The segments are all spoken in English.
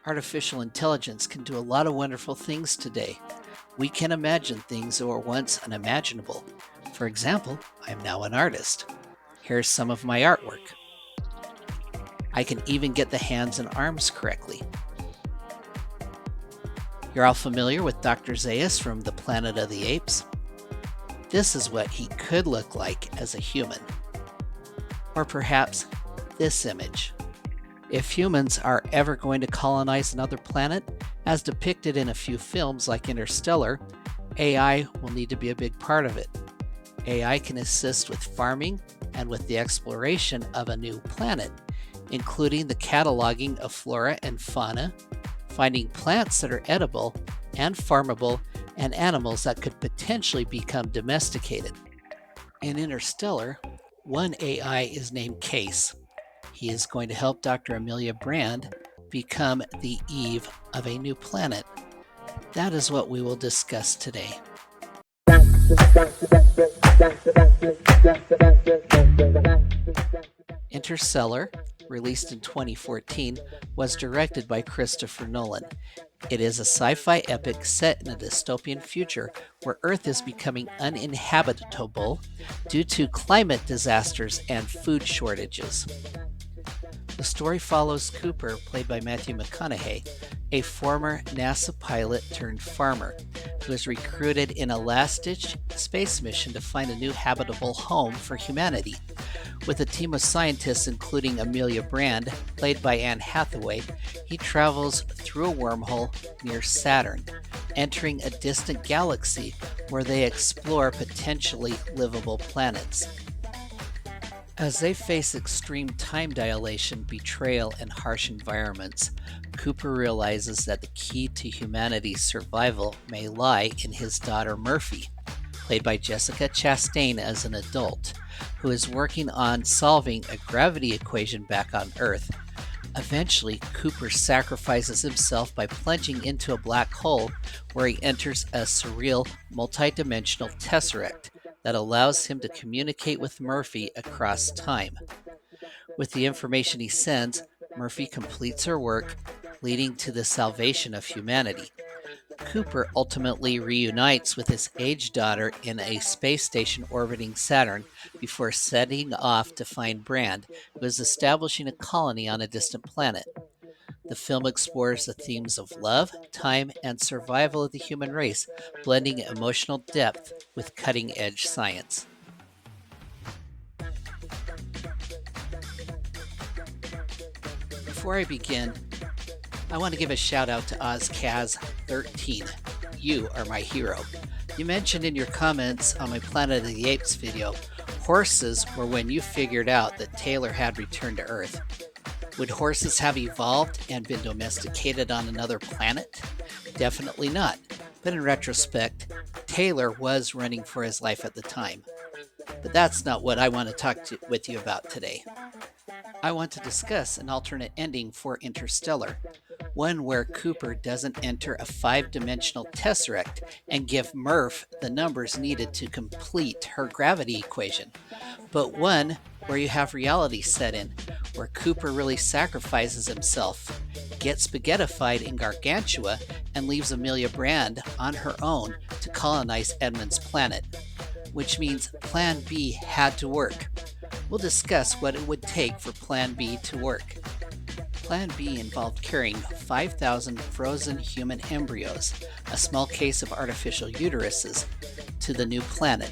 Artificial intelligence can do a lot of wonderful things today. We can imagine things that were once unimaginable. For example, I am now an artist. Here's some of my artwork. I can even get the hands and arms correctly. You're all familiar with Dr. Zaius from the Planet of the Apes? This is what he could look like as a human. Or perhaps this image. If humans are ever going to colonize another planet, as depicted in a few films like Interstellar, AI will need to be a big part of it. AI can assist with farming and with the exploration of a new planet, including the cataloging of flora and fauna, finding plants that are edible and farmable, and animals that could potentially become domesticated. In Interstellar, one AI is named Case. He is going to help Dr. Amelia Brand become the Eve of a new planet. That is what we will discuss today. Interstellar, released in 2014, was directed by Christopher Nolan. It is a sci-fi epic set in a dystopian future where Earth is becoming uninhabitable due to climate disasters and food shortages. The story follows Cooper, played by Matthew McConaughey, a former NASA pilot turned farmer, who is recruited in a last-ditch space mission to find a new habitable home for humanity. With a team of scientists including Amelia Brand, played by Anne Hathaway, he travels through a wormhole near Saturn, entering a distant galaxy where they explore potentially livable planets. As they face extreme time dilation, betrayal, and harsh environments, Cooper realizes that the key to humanity's survival may lie in his daughter Murphy, played by Jessica Chastain as an adult, who is working on solving a gravity equation back on Earth. Eventually, Cooper sacrifices himself by plunging into a black hole where he enters a surreal, multidimensional tesseract that allows him to communicate with Murphy across time. With the information he sends, Murphy completes her work, leading to the salvation of humanity. Cooper ultimately reunites with his aged daughter in a space station orbiting Saturn before setting off to find Brand, who is establishing a colony on a distant planet. The film explores the themes of love, time, and survival of the human race, blending emotional depth with cutting-edge science. Before I begin, I want to give a shout out to OzCaz13. You are my hero. You mentioned in your comments on my Planet of the Apes video, horses were when you figured out that Taylor had returned to Earth. Would horses have evolved and been domesticated on another planet? Definitely not. But in retrospect, Taylor was running for his life at the time. But that's not what I want to talk with you about today. I want to discuss an alternate ending for Interstellar, one where Cooper doesn't enter a 5-dimensional tesseract and give Murph the numbers needed to complete her gravity equation, but one where you have reality set in, where Cooper really sacrifices himself, gets spaghettified in Gargantua, and leaves Amelia Brand on her own to colonize Edmund's planet, which means Plan B had to work. We'll discuss what it would take for Plan B to work. Plan B involved carrying 5,000 frozen human embryos, a small case of artificial uteruses, to the new planet.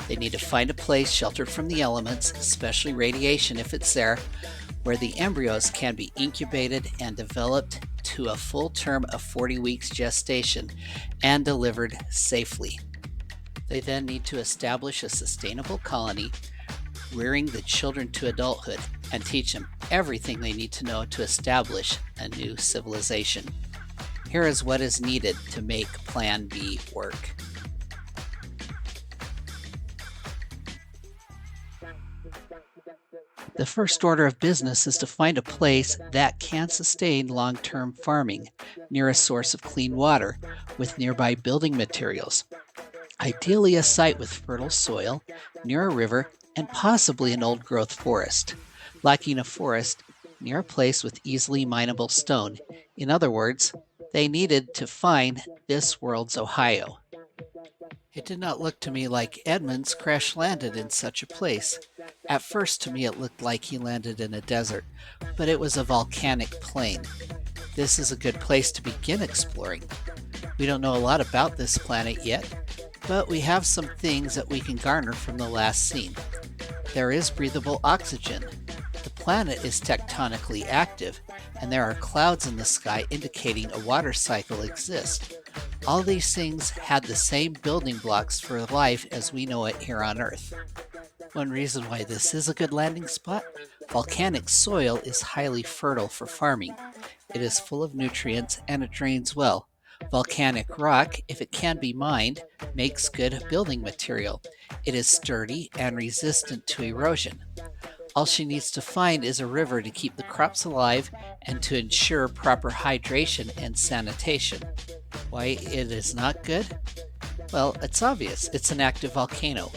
They need to find a place sheltered from the elements, especially radiation if it's there, where the embryos can be incubated and developed to a full term of 40 weeks gestation and delivered safely. They then need to establish a sustainable colony, rearing the children to adulthood, and teach them everything they need to know to establish a new civilization. Here is what is needed to make Plan B work. The first order of business is to find a place that can sustain long-term farming near a source of clean water with nearby building materials. Ideally a site with fertile soil, near a river, and possibly an old-growth forest. Lacking a forest near a place with easily mineable stone. In other words, they needed to find this world's Ohio. It did not look to me like Edmunds crash landed in such a place. At first, to me, it looked like he landed in a desert, but it was a volcanic plain. This is a good place to begin exploring. We don't know a lot about this planet yet, but we have some things that we can garner from the last scene. There is breathable oxygen. The planet is tectonically active, and there are clouds in the sky indicating a water cycle exists. All these things had the same building blocks for life as we know it here on Earth. One reason why this is a good landing spot: volcanic soil is highly fertile for farming. It is full of nutrients and it drains well. Volcanic rock, if it can be mined, makes good building material. It is sturdy and resistant to erosion. All she needs to find is a river to keep the crops alive and to ensure proper hydration and sanitation. Why it is not good? Well, it's obvious. It's an active volcano.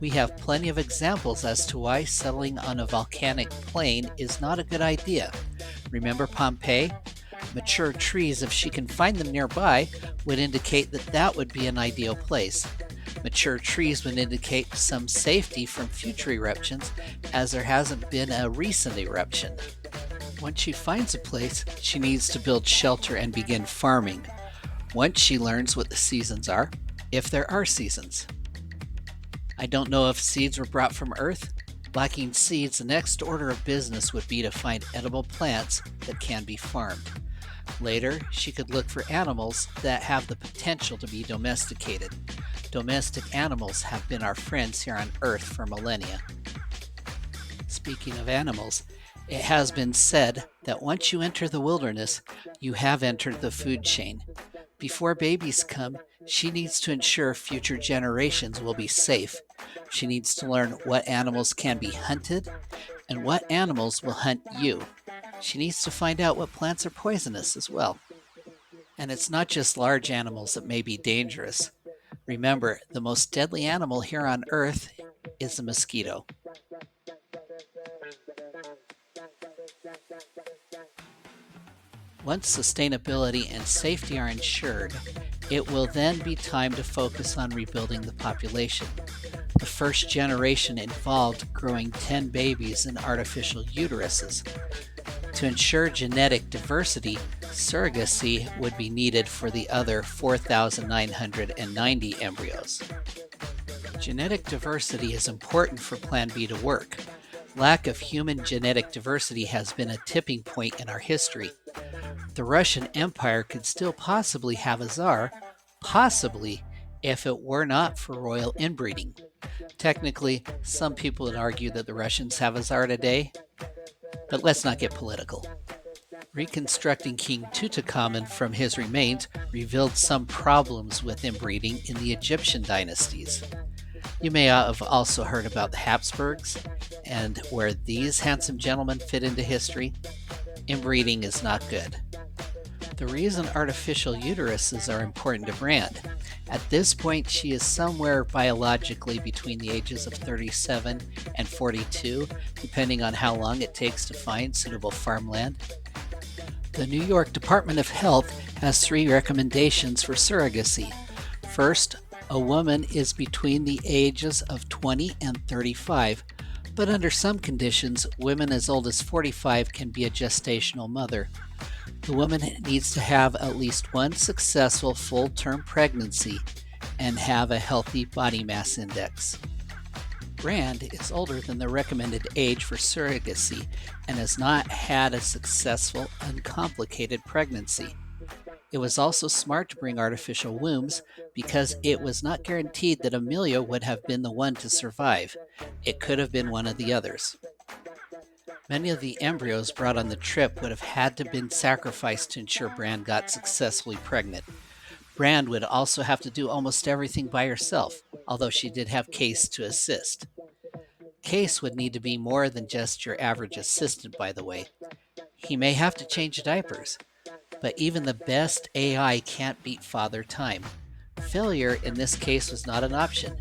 We have plenty of examples as to why settling on a volcanic plain is not a good idea. Remember Pompeii? Mature trees, if she can find them nearby, would indicate that that would be an ideal place. Mature trees would indicate some safety from future eruptions, as there hasn't been a recent eruption. Once she finds a place, she needs to build shelter and begin farming. Once she learns what the seasons are, if there are seasons. I don't know if seeds were brought from Earth. Lacking seeds, the next order of business would be to find edible plants that can be farmed. Later, she could look for animals that have the potential to be domesticated. Domestic animals have been our friends here on Earth for millennia. Speaking of animals, it has been said that once you enter the wilderness, you have entered the food chain. Before babies come, she needs to ensure future generations will be safe. She needs to learn what animals can be hunted and what animals will hunt you. She needs to find out what plants are poisonous as well. And it's not just large animals that may be dangerous. Remember, the most deadly animal here on Earth is the mosquito. Once sustainability and safety are ensured, it will then be time to focus on rebuilding the population. The first generation involved growing 10 babies in artificial uteruses. To ensure genetic diversity, surrogacy would be needed for the other 4,990 embryos. Genetic diversity is important for Plan B to work. Lack of human genetic diversity has been a tipping point in our history. The Russian Empire could still possibly have a czar, possibly, if it were not for royal inbreeding. Technically, some people would argue that the Russians have a czar today, but let's not get political. Reconstructing King Tutankhamun from his remains revealed some problems with inbreeding in the Egyptian dynasties. You may have also heard about the Habsburgs and where these handsome gentlemen fit into history. Inbreeding is not good. The reason artificial uteruses are important to Brand: at this point she is somewhere biologically between the ages of 37 and 42, depending on how long it takes to find suitable farmland. The New York Department of Health has 3 recommendations for surrogacy. First, a woman is between the ages of 20 and 35, but under some conditions, women as old as 45 can be a gestational mother. The woman needs to have at least one successful full-term pregnancy and have a healthy body mass index. Brand is older than the recommended age for surrogacy and has not had a successful, uncomplicated pregnancy. It was also smart to bring artificial wombs because it was not guaranteed that Amelia would have been the one to survive. It could have been one of the others. Many of the embryos brought on the trip would have had to been sacrificed to ensure Brand got successfully pregnant. Brand would also have to do almost everything by herself, although she did have Case to assist. Case would need to be more than just your average assistant, by the way. He may have to change diapers, but even the best AI can't beat father time. Failure in this case was not an option.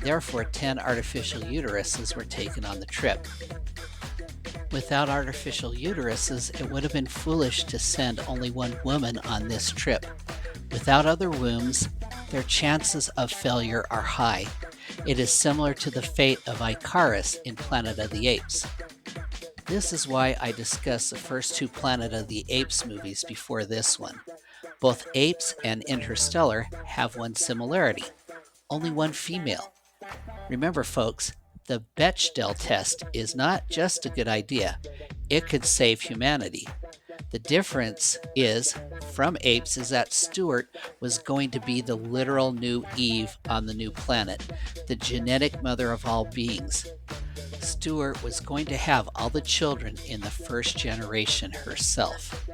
Therefore, 10 artificial uteruses were taken on the trip. Without artificial uteruses, it would have been foolish to send only one woman on this trip. Without other wombs, their chances of failure are high. It is similar to the fate of Icarus in Planet of the Apes. This is why I discussed the first two Planet of the Apes movies before this one. Both Apes and Interstellar have one similarity: only one female. Remember, folks, the Bechdel test is not just a good idea, it could save humanity. The difference from Apes is that Stuart was going to be the literal new Eve on the new planet, the genetic mother of all beings. Stuart was going to have all the children in the first generation herself.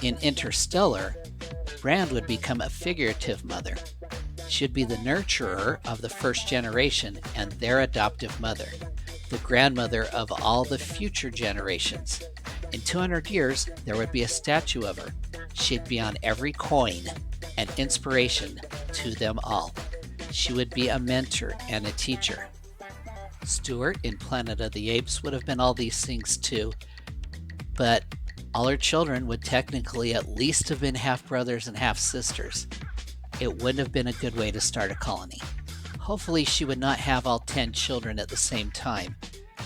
In Interstellar, Brand would become a figurative mother. She'd be the nurturer of the first generation and their adoptive mother, the grandmother of all the future generations. In 200 years, there would be a statue of her. She'd be on every coin, an inspiration to them all. She would be a mentor and a teacher. Stuart in Planet of the Apes would have been all these things too, but all her children would technically at least have been half-brothers and half-sisters. It wouldn't have been a good way to start a colony. Hopefully she would not have all 10 children at the same time.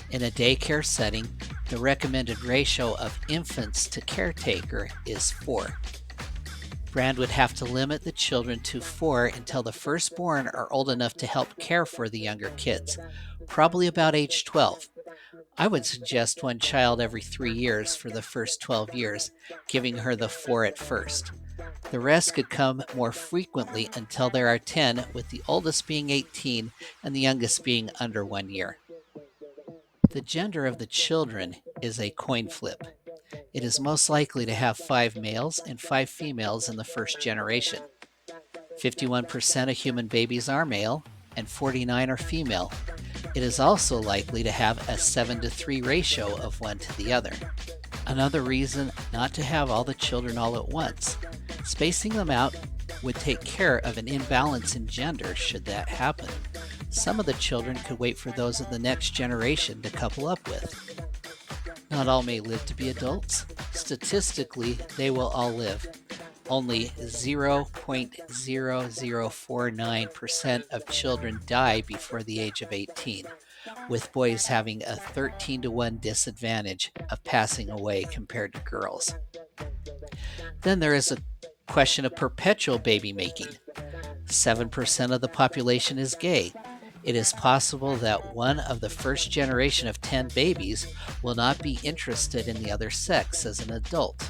In a daycare setting, the recommended ratio of infants to caretaker is 4. Brand would have to limit the children to 4 until the firstborn are old enough to help care for the younger kids, probably about age 12. I would suggest one child every 3 years for the first 12 years, giving her the 4 at first. The rest could come more frequently until there are 10, with the oldest being 18 and the youngest being under 1 year. The gender of the children is a coin flip. It is most likely to have 5 males and 5 females in the first generation. 51% of human babies are male and 49% are female. It is also likely to have a 7-to-3 ratio of one to the other. Another reason not to have all the children all at once. Spacing them out would take care of an imbalance in gender should that happen. Some of the children could wait for those of the next generation to couple up with. Not all may live to be adults. Statistically, they will all live. Only 0.0049% of children die before the age of 18, with boys having a 13-to-1 disadvantage of passing away compared to girls. Then there is a question of perpetual baby making. 7% of the population is gay. It is possible that one of the first generation of 10 babies will not be interested in the other sex as an adult.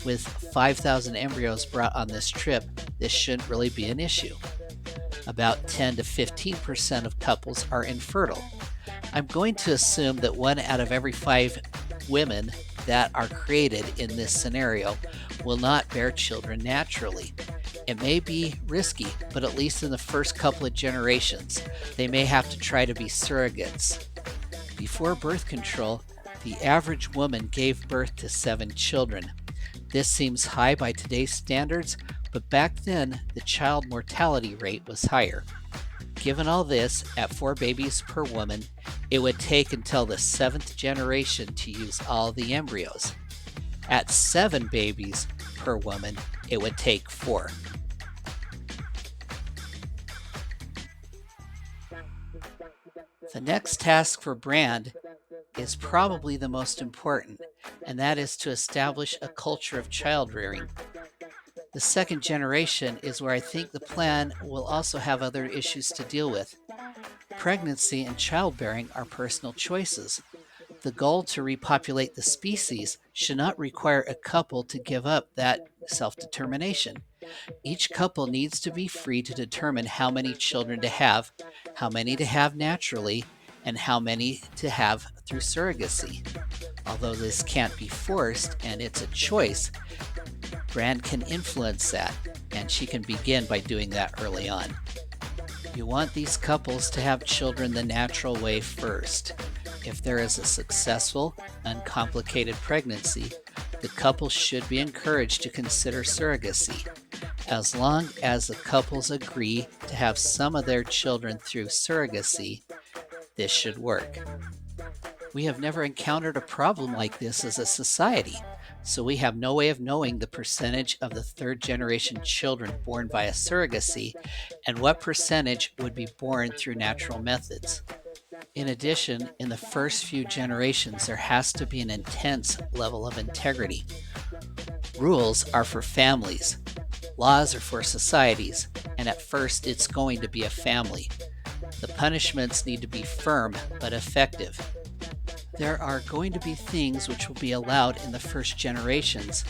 With 5,000 embryos brought on this trip, this shouldn't really be an issue. About 10 to 15% of couples are infertile. I'm going to assume that 1 out of every 5 women that are created in this scenario will not bear children naturally. It may be risky, but at least in the first couple of generations, they may have to try to be surrogates. Before birth control, the average woman gave birth to 7 children. This seems high by today's standards, but back then, the child mortality rate was higher. Given all this, at 4 babies per woman, it would take until the 7th generation to use all the embryos. At 7 babies per woman, it would take 4. The next task for Brand is probably the most important, and that is to establish a culture of child rearing. The second generation is where I think the plan will also have other issues to deal with. Pregnancy and childbearing are personal choices. The goal to repopulate the species should not require a couple to give up that self-determination. Each couple needs to be free to determine how many children to have, how many to have naturally, and how many to have through surrogacy. Although this can't be forced and it's a choice, Brand can influence that, and she can begin by doing that early on. You want these couples to have children the natural way first. If there is a successful, uncomplicated pregnancy, the couple should be encouraged to consider surrogacy. As long as the couples agree to have some of their children through surrogacy, this should work. We have never encountered a problem like this as a society, so we have no way of knowing the percentage of the third generation children born via surrogacy and what percentage would be born through natural methods. In addition, in the first few generations, there has to be an intense level of integrity. Rules are for families, laws are for societies, and at first it's going to be a family. The punishments need to be firm but effective. There are going to be things which will be allowed in the first generations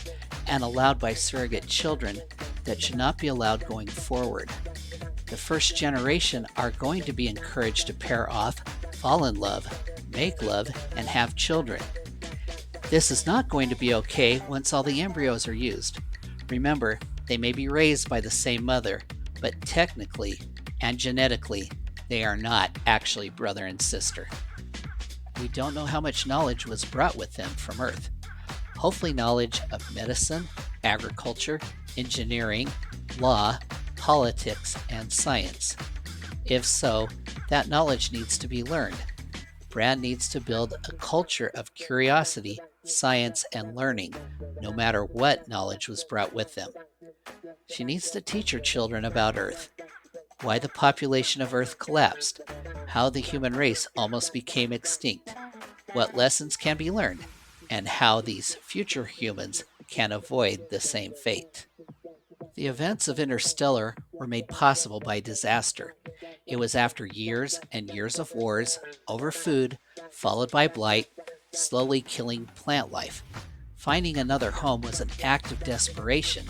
and allowed by surrogate children that should not be allowed going forward. The first generation are going to be encouraged to pair off, fall in love, make love, and have children. This is not going to be okay once all the embryos are used. Remember, they may be raised by the same mother, but technically and genetically, they are not actually brother and sister. We don't know how much knowledge was brought with them from Earth. Hopefully knowledge of medicine, agriculture, engineering, law, politics, and science. If so, that knowledge needs to be learned. Brand needs to build a culture of curiosity, science, and learning, no matter what knowledge was brought with them. She needs to teach her children about Earth, why the population of Earth collapsed, how the human race almost became extinct, what lessons can be learned, and how these future humans can avoid the same fate. The events of Interstellar were made possible by disaster. It was after years and years of wars over food, followed by blight, slowly killing plant life. Finding another home was an act of desperation.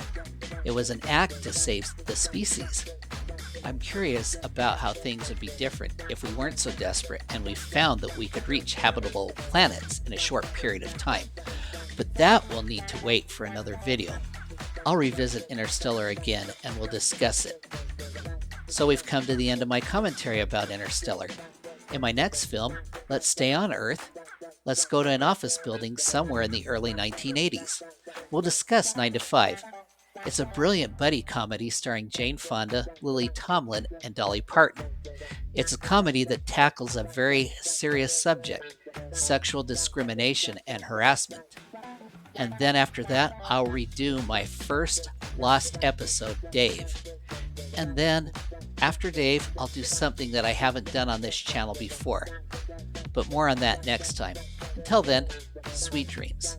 It was an act to save the species. I'm curious about how things would be different if we weren't so desperate and we found that we could reach habitable planets in a short period of time. But that will need to wait for another video. I'll revisit Interstellar again and we'll discuss it. So we've come to the end of my commentary about Interstellar. In my next film, let's stay on Earth. Let's go to an office building somewhere in the early 1980s. We'll discuss 9 to 5. It's a brilliant buddy comedy starring Jane Fonda, Lily Tomlin, and Dolly Parton. It's a comedy that tackles a very serious subject, sexual discrimination and harassment. And then after that, I'll redo my first lost episode, Dave. And then, after Dave, I'll do something that I haven't done on this channel before. But more on that next time. Until then, sweet dreams.